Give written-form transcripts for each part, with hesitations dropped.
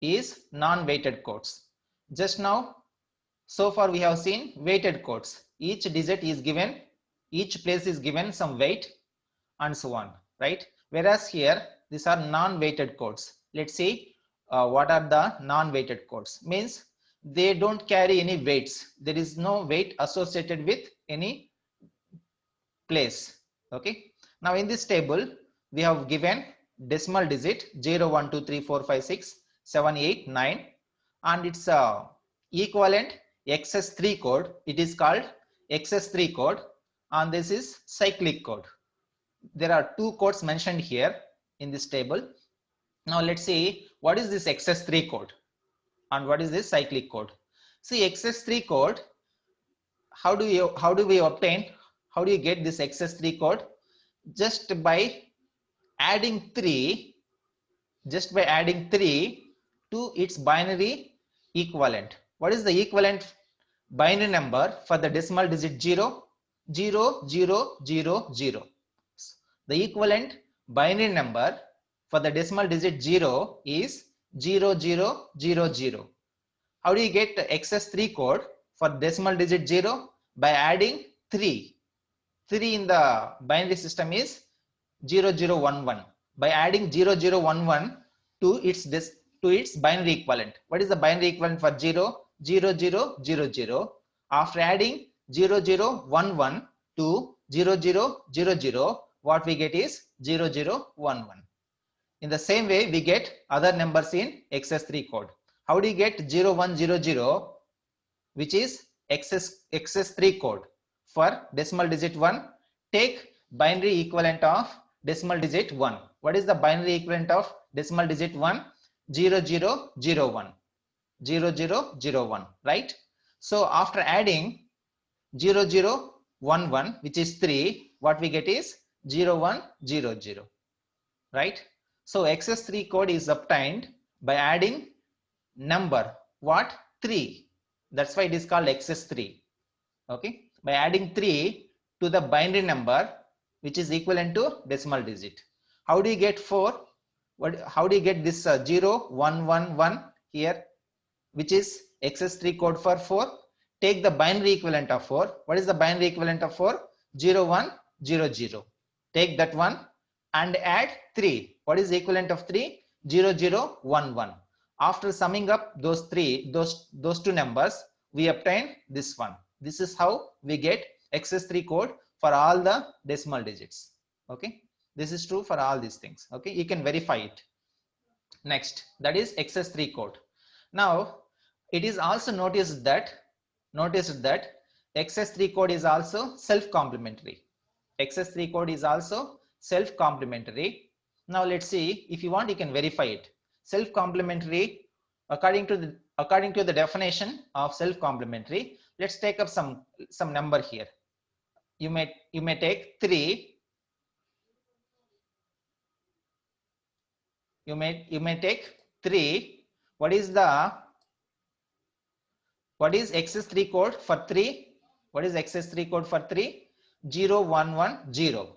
is non-weighted codes. Just now, so far we have seen weighted codes. Each digit is given, each place is given some weight and so on, right? Whereas here, these are non-weighted codes. Let's see what are the non-weighted codes. Means they don't carry any weights. There is no weight associated with any place. Okay. Now in this table, we have given decimal digit 0, 1, 2, 3, 4, 5, 6, 7, 8, 9, and its equivalent XS3 code. It is called XS3 code, and this is cyclic code. There are two codes mentioned here in this table. Now let's see what is this XS3 code and what is this cyclic code. See, XS3 code, how do we obtain, how do you get this XS3 code? Just by adding 3, to its binary equivalent. What is the equivalent binary number for the decimal digit 0? 0, 0, 0, 0. The equivalent binary number for the decimal digit 0 is 0, 0, 0, 0. How do you get the XS3 code for decimal digit 0? By adding 3. 3 in the binary system is 0011. By adding 0011 to its binary equivalent. What is the binary equivalent for 0? 0000. After adding 0011 to 0000, what we get is 0011. In the same way, we get other numbers in XS3 code. How do you get 0100, which is XS3 code for decimal digit 1? Take binary equivalent of decimal digit 1. What is the binary equivalent of decimal digit 1? 0001. 0001, right? So after adding 0011, which is 3, what we get is 0100, right? So XS3 code is obtained by adding number, what? 3. That's why it is called XS3. Okay, by adding 3 to the binary number, which is equivalent to decimal digit. How do you get 4? How do you get this 0111 here, which is XS3 code for 4? Take the binary equivalent of 4. What is the binary equivalent of 4? 0100. Take that one and add 3. What is the equivalent of 3? 0011. After summing up those two numbers, we obtain this one. This is how we get XS3 code for all the decimal digits. Okay, this is true for all these things. Okay, you can verify it. Next, that is XS3 code. Now it is also noticed that XS3 code is also self-complementary. XS3 code is also self-complementary. Now let's see, if you want, you can verify it. Self-complementary, according to the definition of self-complementary, let's take up some number here. You may take 3. You may take 3. What is XS3 code for 3? What is XS3 code for 3? 0110.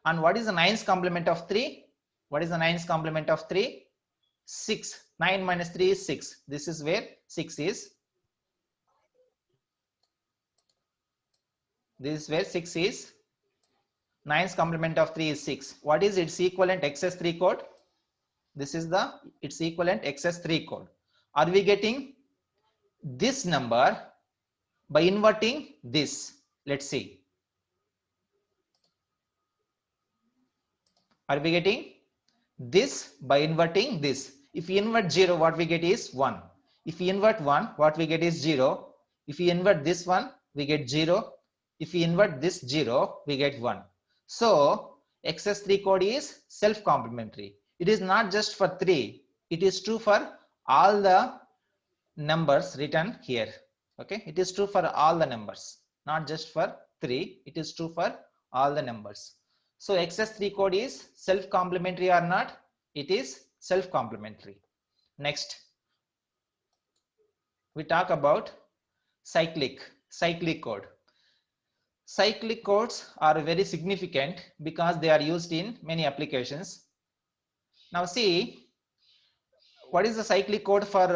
And what is the 9's complement of 3? What is the 9's complement of 3? 6. 9 minus 3 is 6. This is where 6 is. This is where 6 is. 9's complement of 3 is 6. What is its equivalent XS3 code? This is its equivalent XS3 code. Are we getting this number by inverting this? Let's see. Are we getting this by inverting this? If we invert 0, what we get is 1. If we invert 1, what we get is 0. If we invert this one, we get 0. If we invert this 0, we get 1. So XS3 code is self-complementary. It is not just for 3. It is true for all the numbers written here. Okay, it is true for all the numbers, not just for 3. It is true for all the numbers. So XS3 code is self-complementary or not? It is self-complementary. Next, we talk about cyclic code. Cyclic codes are very significant because they are used in many applications. Now see, what is the cyclic code for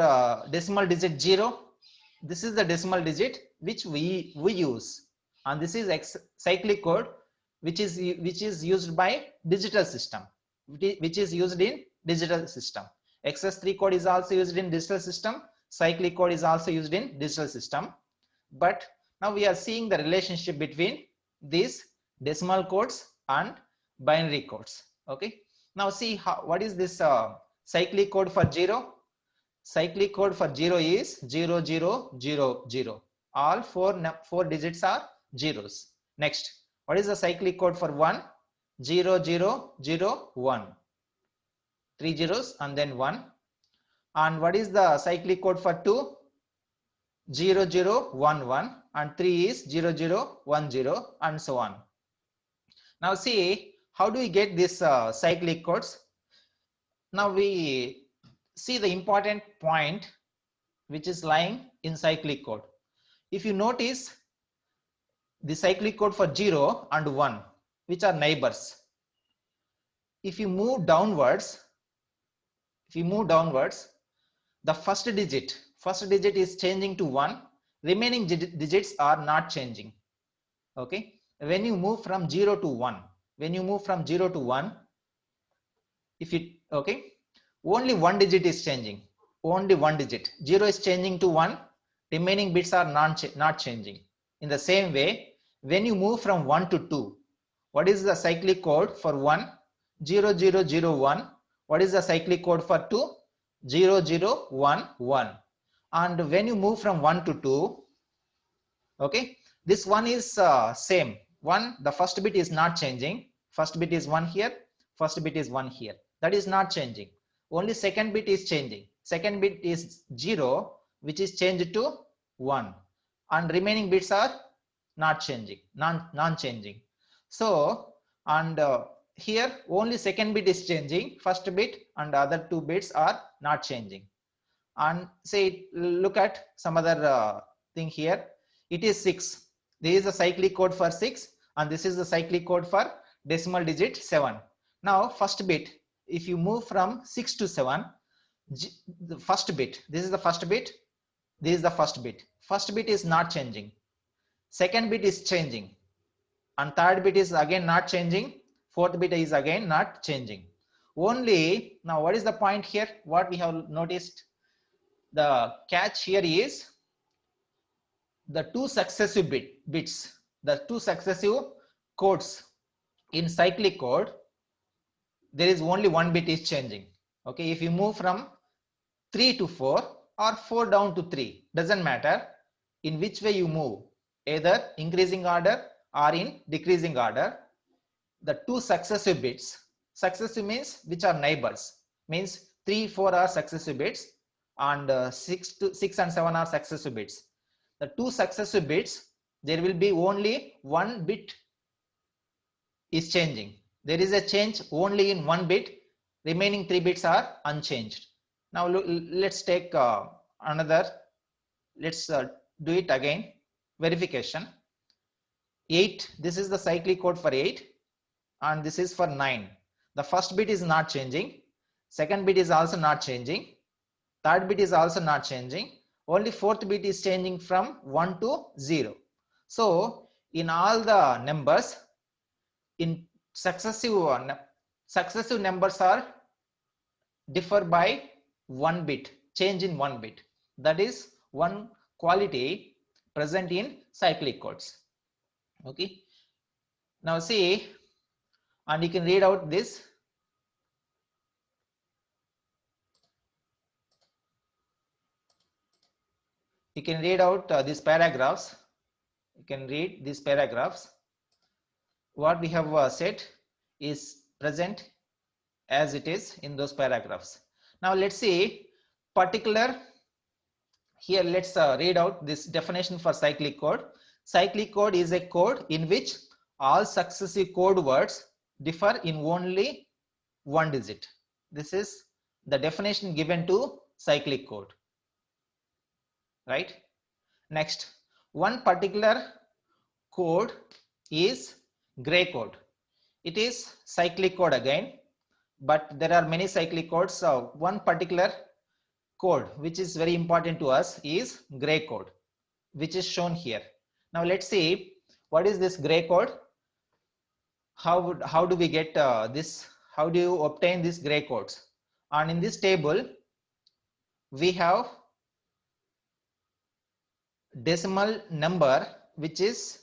decimal digit 0? This is the decimal digit which we use, and this is cyclic code which is used by digital system, which is used in digital system. XS3 code is also used in digital system. Cyclic code is also used in digital system. But now we are seeing the relationship between these decimal codes and binary codes. Okay. Now see what is this cyclic code for 0? Cyclic code for 0 is 0000. All four digits are zeros. Next, what is the cyclic code for 1? 0001. 3 zeros and then 1. And what is the cyclic code for 2? 0011, and 3 is 0010, and so on. Now see, how do we get this cyclic codes? Now we see the important point which is lying in cyclic code. If you notice, the cyclic code for 0 and 1, which are neighbors. If you move downwards, the first digit is changing to 1. Remaining digits are not changing. Okay. When you move from 0 to 1, if it, okay, only one digit is changing. Only one digit. 0 is changing to 1. Remaining bits are not changing. In the same way, when you move from 1 to 2, what is the cyclic code for 1? 0001. What is the cyclic code for 2? 0011. And when you move from 1 to 2, okay, this one is same. The first bit is not changing. First bit is 1 here. First bit is 1 here. That is not changing. Only second bit is changing. Second bit is 0, which is changed to 1. And remaining bits are not changing, non-changing. So, and here only second bit is changing, first bit and other two bits are not changing. And say, look at some other thing here. It is 6. There is a cyclic code for 6, and this is the cyclic code for decimal digit 7. Now, first bit, if you move from 6 to 7, the first bit, this is the first bit, this is the first bit. First bit is not changing. Second bit is changing, and third bit is again not changing. Fourth bit is again not changing. Only now, what is the point here? What we have noticed, the catch here is the two successive bits, the two successive codes in cyclic code. There is only one bit is changing. Okay, if you move from 3 to 4 or 4 down to 3, doesn't matter in which way you move, either increasing order or in decreasing order, the two successive bits, successive means which are neighbors, means 3, 4 are successive bits, and 6 and 7 are successive bits. The two successive bits, there will be only one bit is changing. There is a change only in one bit. Remaining 3 bits are unchanged. Now let's take another. Let's do it again. Verification. 8. This is the cyclic code for 8, and this is for 9. The first bit is not changing. Second bit is also not changing. Third bit is also not changing. Only fourth bit is changing from 1 to 0. So in all the numbers, in successive numbers are differ by one bit, change in one bit. That is one quality present in cyclic codes. Okay. Now see, and you can read out this. You can read out these paragraphs. You can read these paragraphs. What we have said is present as it is in those paragraphs. Now let's see particular. Here let's read out this definition for cyclic code. Cyclic code is a code in which all successive code words differ in only one digit. This is the definition given to cyclic code. Right? Next, one particular code is gray code. It is cyclic code again, but there are many cyclic codes. So one particular code which is very important to us is gray code, which is shown here. Now let's see what is this gray code. How do we get this? How do you obtain these gray codes? And in this table we have decimal number which is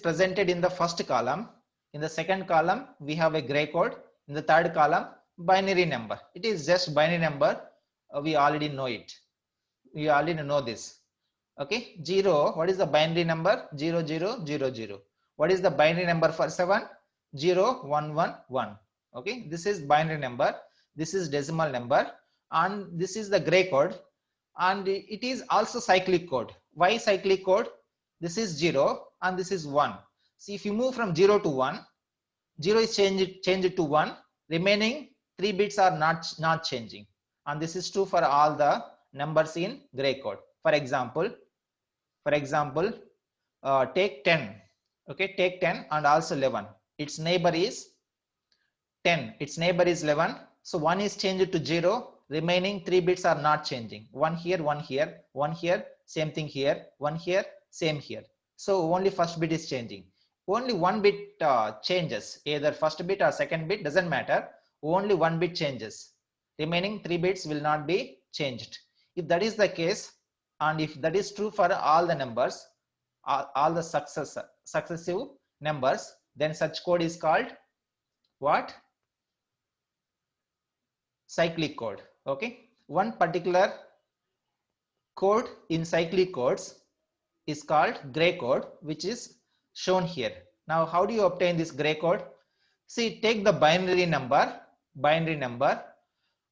presented in the first column. In the second column we have a gray code. In the third column binary number. It is just binary number. We already know it. We already know this. Okay, 0. What is the binary number? 0 0 0 0. What is the binary number for 7? 0 1 1 1. Okay, this is binary number. This is decimal number, and this is the gray code, and it is also cyclic code. Why cyclic code? This is 0 and this is 1. See, if you move from 0 to 1, 0 is changed to 1. Remaining 3 bits are not changing, and this is true for all the numbers in gray code. For example, take 10. Okay, take 10 and also 11. Its neighbor is 10. Its neighbor is 11. So 1 is changed to 0. Remaining 3 bits are not changing. 1 here, 1 here, 1 here, same thing here, 1 here, same here. So only first bit is changing. Only 1 bit changes, either first bit or second bit, doesn't matter. Only 1 bit changes. Remaining 3 bits will not be changed. If that is the case, and if that is true for all the numbers, all the successive numbers, then such code is called what? Cyclic code. Okay, one particular code in cyclic codes is called gray code, which is shown here. Now how do you obtain this gray code? See, take the binary number,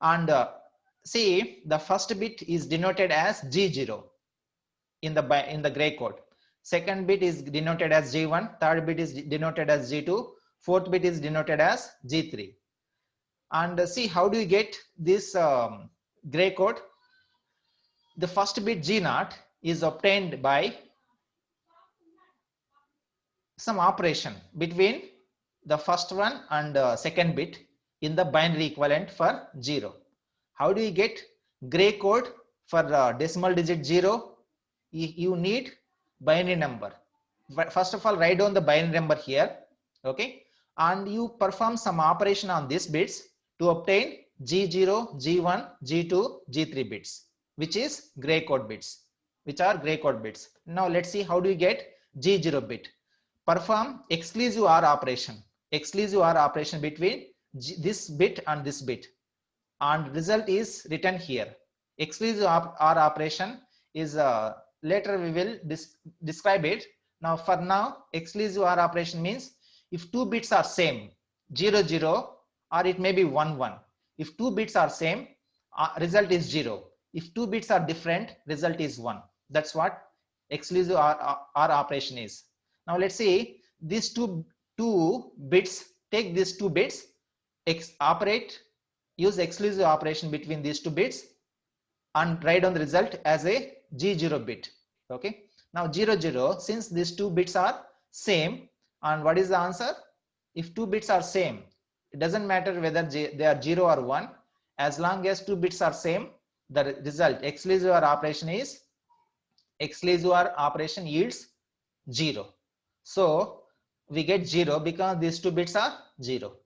and see, the first bit is denoted as G0 in the gray code. Second bit is denoted as G1, third bit is denoted as G2, fourth bit is denoted as G3. And see, how do you get this gray code? The first bit G0 is obtained by some operation between the first one and second bit in the binary equivalent for 0. How do you get gray code for decimal digit 0? You need binary number. First of all, write down the binary number here. Okay, and you perform some operation on these bits to obtain G0, G1, G2, G3 bits, which is gray code bits, which are gray code bits. Now let's see how do you get G0 bit. Perform exclusive OR operation. Exclusive OR operation between this bit and this bit, and result is written here. Exclusive OR operation is later we will describe it. Now for now, exclusive OR operation means if 2 bits are same, 0 0, or it may be 1 1. If 2 bits are same, result is 0. If 2 bits are different, result is 1. That's what exclusive OR operation is. Now let's see these two bits. Take these 2 bits, use exclusive operation between these 2 bits, and write down the result as a G0 bit. Okay. Now 0 0, since these 2 bits are same, and what is the answer? If 2 bits are same, it doesn't matter whether they are 0 or 1. As long as 2 bits are same, the result exclusive OR operation yields 0. So we get 0 because these 2 bits are 0,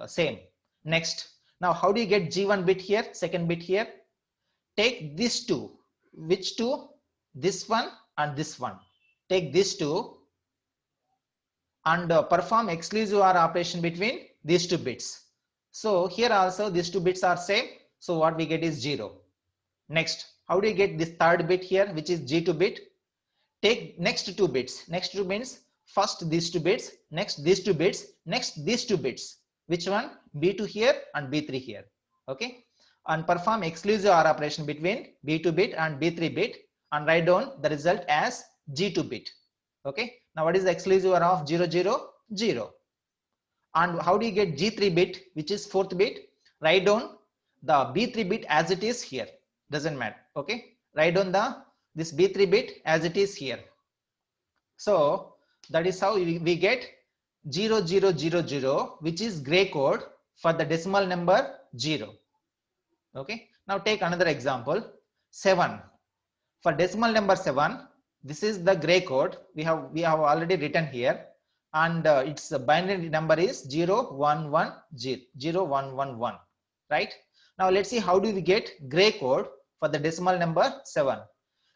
same. Next, now how do you get G1 bit here, second bit here? Take these 2. Which 2? This one and this one. Take these 2 and perform exclusive OR operation between these 2 bits. So here also these 2 bits are same. So what we get is 0. Next, how do you get this third bit here, which is G2 bit? Take next 2 bits. Next 2 means first these 2 bits, next these 2 bits, next these 2 bits. Which one? B2 here and B3 here. Okay. And perform exclusive OR operation between B2 bit and B3 bit, and write down the result as G2 bit. Okay. Now what is the exclusive OR of 0 0 0? And how do you get G3 bit, which is fourth bit? Write down the B3 bit as it is here. Doesn't matter. Okay. Write down this B3 bit as it is here. So that is how we get 0 0 0 0, which is gray code for the decimal number 0. Okay. Now take another example, 7. For decimal number 7, this is the gray code we have already written here, and its binary number is 0110, right? Now let's see how do we get gray code for the decimal number 7.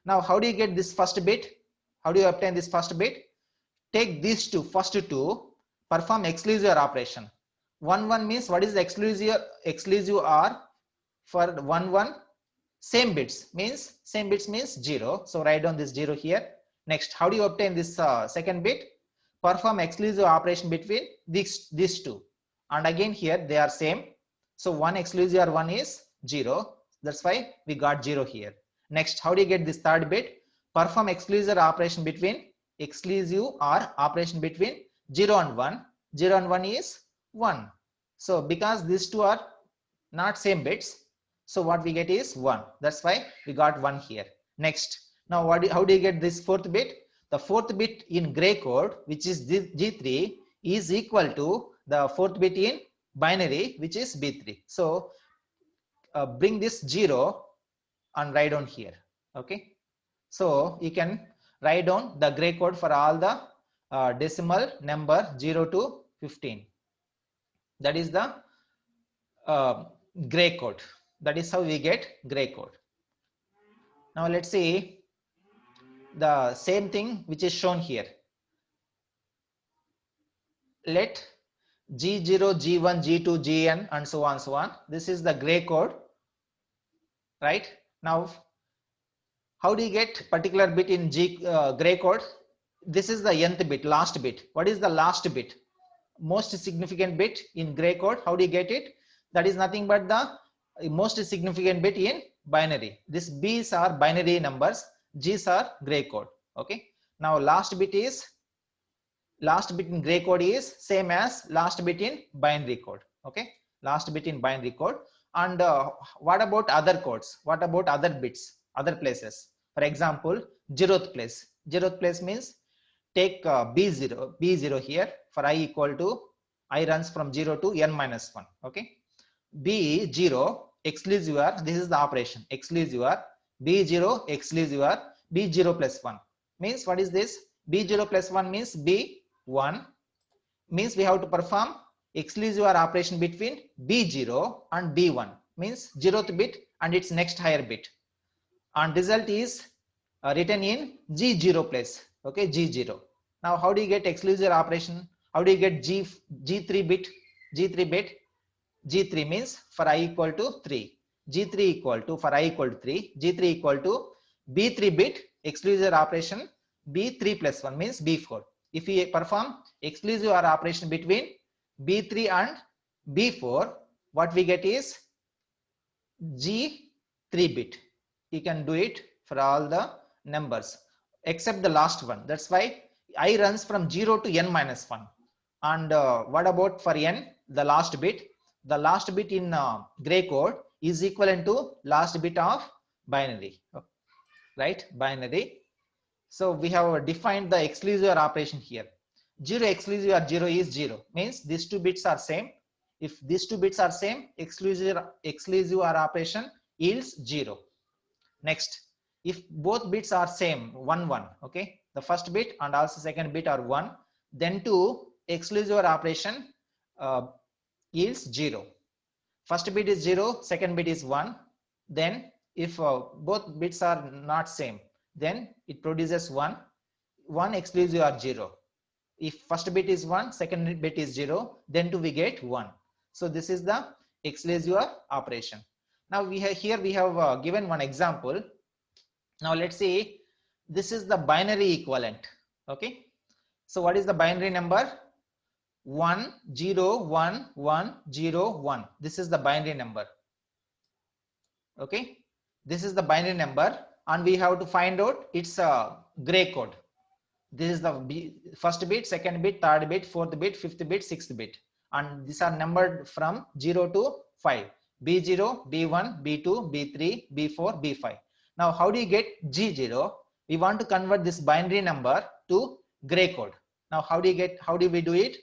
Now how do you get this first bit? How do you obtain this first bit? Take these first two, perform exclusive operation. 1 means what is the exclusive or for 1 same bits means 0, so write down this 0 here. Next, how do you obtain this second bit? Perform exclusive operation between these two, and again here they are same, so 1 exclusive or 1 is 0, that's why we got 0 here. Next, how do you get this third bit? Perform exclusive operation between 0 and 1. 0 and 1 is 1, so because these two are not same bits, so what we get is 1, that's why we got 1 here. Next, now how do you get this fourth bit? The fourth bit in gray code, which is G3, is equal to the fourth bit in binary, which is B3. So bring this 0 and write down here. Okay, so you can write down the gray code for all the decimal number 0 to 15. That is the gray code. That is how we get gray code. Now let's see the same thing which is shown here. Let G0, G1, G2, Gn and so on. This is the gray code, right? Now how do you get particular bit in gray code? This is the nth bit, last bit. What is the last bit? Most significant bit in gray code. How do you get it? That is nothing but the most significant bit in binary. This B's are binary numbers, G's are gray code. Okay, now last bit in gray code is same as last bit in binary code. Okay, last bit in binary code. And what about other codes? What about other bits, other places? For example, 0th place. 0th place means take B0 here for I equal to, I runs from 0 to n minus 1. Okay, B0 exclusive or, this is the operation, exclusive or, B0 exclusive or, B0 plus 1 means what is this? B0 plus 1 means B1, means we have to perform exclusive or operation between B0 and B1, means 0th bit and its next higher bit, and result is written in G0 place. Okay, G0. Now how do you get exclusive operation? How do you get G3 bit? G3 means for I equal to 3. G3 equal to, for I equal to 3, G3 equal to B3 bit exclusive operation B3 plus 1 means B4. If we perform exclusive or operation between B3 and B4, what we get is G3 bit. You can do it for all the numbers except the last one. That's why I runs from 0 to n minus 1. And what about for n, the last bit? The last bit in gray code is equivalent to last bit of binary, right? Binary. So we have defined the exclusive operation here. 0 exclusive or 0 is 0, means these two bits are same. If these two bits are same, exclusive or operation yields 0. Next, if both bits are same, 1 1, okay, the first bit and also second bit are 1, then to exclusive or operation yields 0. First bit is 0, second bit is 1. Then if both bits are not same, then it produces 1 exclusive or 0. If first bit is 1, second bit is 0, then we get 1. So this is the exclusive operation. Now we have given one example. Now let's see, this is the binary equivalent. Okay, so what is the binary number? 1 0 1 1 0 1. This is the binary number. Okay, this is the binary number, and we have to find out its gray code. This is the first bit, second bit, third bit, fourth bit, fifth bit, sixth bit, and these are numbered from 0 to 5. B0, B1, B2, B3, B4, B5. Now how do you get G0? We want to convert this binary number to gray code. Now how do we do it?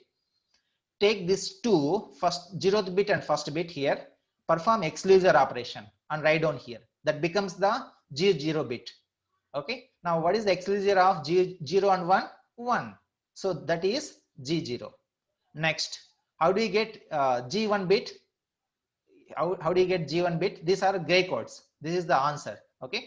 Take this two, first 0th bit and first bit here, perform exclusive operation and write down here. That becomes the G0 bit. Okay. Now what is the exclusive of G0 and 1? 1. So that is G0. Next, how do you get G1 bit? How do you get G1 bit? These are gray codes. This is the answer. Okay.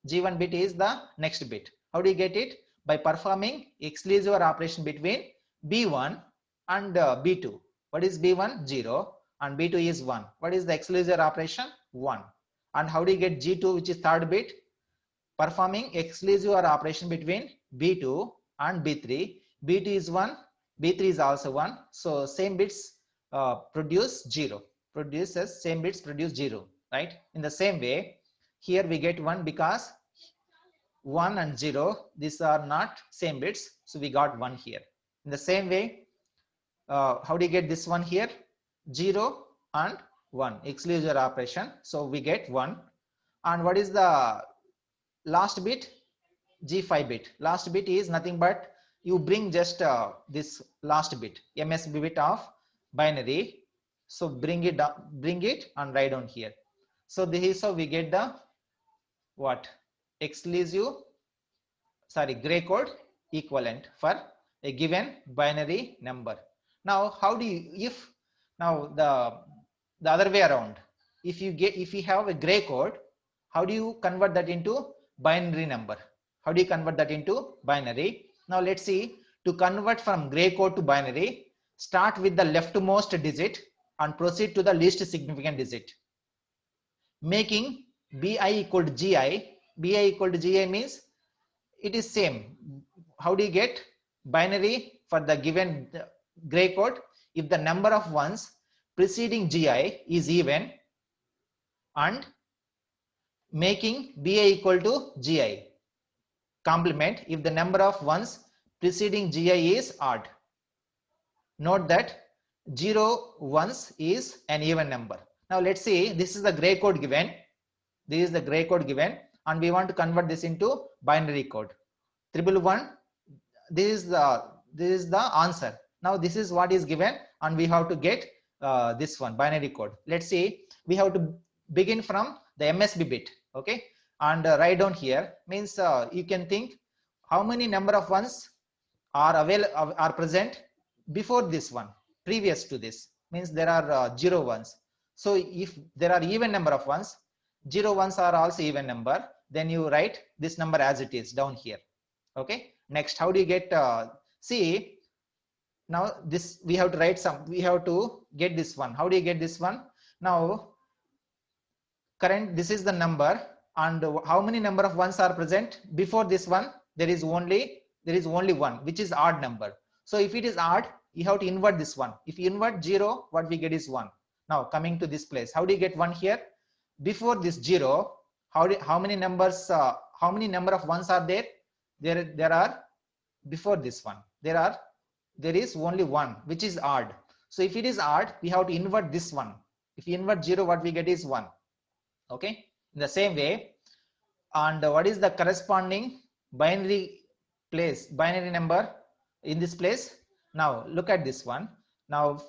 G1 bit is the next bit. How do you get it? By performing exclusive operation between B1 and B2. What is B1? 0 and B2 is 1. What is the exclusive operation? 1. And how do you get G2, which is third bit? Performing exclusive operation between B2 and B3. B2 is 1, B3 is also 1. So same bits produce 0. Produces same bits produce 0, right? In the same way, here we get 1 because 1 and 0, these are not same bits. So we got 1 here. In the same way, how do you get this one here? 0 and 1, exclusive operation. So we get 1. And what is the last bit? G5 bit. Last bit is nothing but you bring just this last bit, MSB bit of binary. So bring it and write down here. So this is how we get the what? Exclusive, sorry, gray code equivalent for a given binary number. Now how do you, if now the other way around, if you have a gray code, how do you convert that into binary number? How do you convert that into binary? Now let's see. To convert from gray code to binary, start with the leftmost digit and proceed to the least significant digit, making bi equal to gi. Bi equal to gi means it is same. How do you get binary for the given gray code? If the number of ones preceding gi is even, and making bi equal to gi. Complement if the number of ones preceding gi is odd. Note that 0 ones is an even number. Now let's see, this is the gray code given. This is the gray code given, and we want to convert this into binary code. 111, this is the answer. Now this is what is given, and we have to get this one, binary code. Let's see, we have to begin from the MSB bit. Okay, and write down here means you can think how many number of ones are present before this one, previous to this, means there are 0 ones. So if there are even number of ones, 0 ones are also even number, then you write this number as it is down here. Okay, next, how do you get see, now this we have to write we have to get this one. How do you get this one? Now current, this is the number, and how many number of ones are present before this one? There is only one, which is odd number. So if it is odd, you have to invert this one. If you invert 0, what we get is 1. Now coming to this place, how do you get 1 here? Before this 0, how many numbers, how many number of ones are there? There are, before this one, there is only 1, which is odd. So if it is odd, we have to invert this one. If you invert 0, what we get is 1. Okay, in the same way, and what is the corresponding binary number in this place? Now look at this one. Now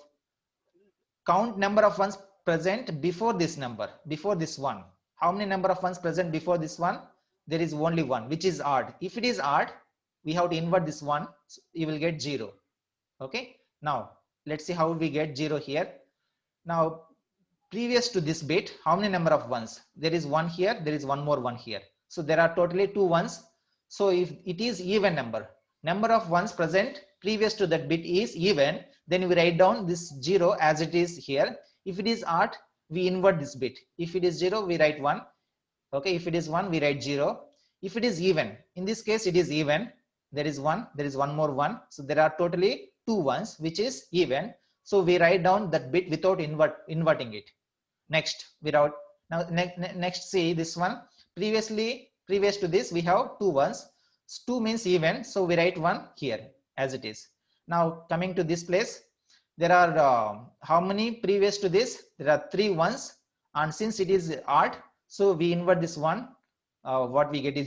count number of ones present before this number, before this one. How many number of ones present before this one? There is only 1, which is odd. If it is odd, we have to invert this 1, so you will get 0. Okay, now let's see how we get 0 here. Now previous to this bit, how many number of ones? There is 1 here, there is one more 1 here. So there are totally 2 ones. So if it is even number of ones present previous to that bit is even, then we write down this 0 as it is here. If it is odd, we invert this bit. If it is 0, we write 1. Okay, if it is 1, we write 0. If it is even, in this case it is even, there is 1, there is one more 1. So there are totally 2 ones, which is even. So we write down that bit without inverting it. Next, without, now next see this one. Previous to this, we have 2 ones. 2 means even, so we write 1 here as it is. Now coming to this place, there are how many previous to this? There are 3 ones, and since it is odd, so we invert this 1. What we get is